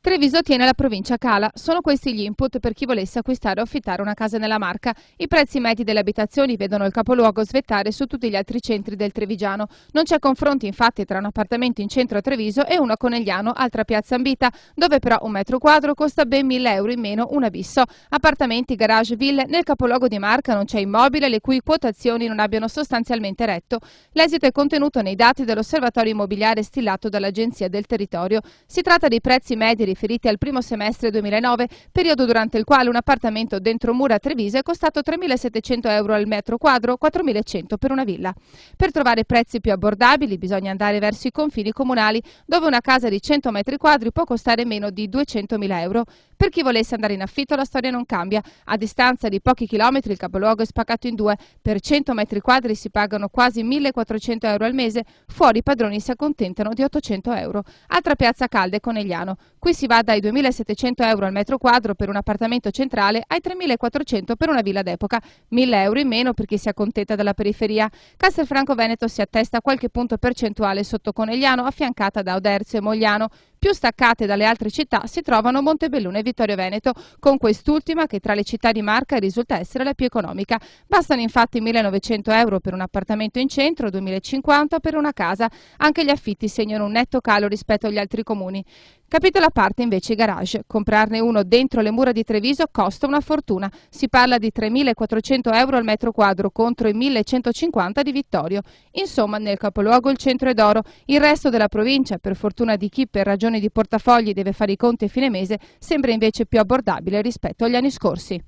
Treviso tiene la provincia cala. Sono questi gli input per chi volesse acquistare o affittare una casa nella Marca. I prezzi medi delle abitazioni vedono il capoluogo svettare su tutti gli altri centri del Trevigiano. Non c'è confronto infatti tra un appartamento in centro a Treviso e uno a Conegliano, altra piazza ambita, dove però un metro quadro costa ben 1.000 euro in meno un abisso. Appartamenti, garage, ville, nel capoluogo di Marca non c'è immobile le cui quotazioni non abbiano sostanzialmente retto. L'esito è contenuto nei dati dell'osservatorio immobiliare stilato dall'Agenzia del Territorio. Si tratta dei prezzi medi riferiti al primo semestre 2009, periodo durante il quale un appartamento dentro mura a Treviso è costato 3.700 euro al metro quadro, 4.100 per una villa. Per trovare prezzi più abbordabili bisogna andare verso i confini comunali, dove una casa di 100 metri quadri può costare meno di 200.000 euro. Per chi volesse andare in affitto la storia non cambia. A distanza di pochi chilometri il capoluogo è spaccato in due. Per 100 metri quadri si pagano quasi 1.400 euro al mese, fuori i padroni si accontentano di 800 euro. Altra piazza calda è Conegliano. Qui si va dai 2.700 euro al metro quadro per un appartamento centrale ai 3.400 per una villa d'epoca, 1.000 euro in meno per chi si accontenta dalla periferia. Castelfranco Veneto si attesta qualche punto percentuale sotto Conegliano, affiancata da Oderzio e Mogliano. Più staccate dalle altre città si trovano Montebelluna e Vittorio Veneto, con quest'ultima che tra le città di Marca risulta essere la più economica. Bastano infatti 1.900 euro per un appartamento in centro, 2.050 per una casa. Anche gli affitti segnano un netto calo rispetto agli altri comuni. Capitolo a parte invece i garage. Comprarne uno dentro le mura di Treviso costa una fortuna. Si parla di 3.400 euro al metro quadro contro i 1.150 di Vittorio. Insomma, nel capoluogo il centro è d'oro. Il resto della provincia, per fortuna di chi per ragioni di portafogli deve fare i conti a fine mese, sembra invece più abbordabile rispetto agli anni scorsi.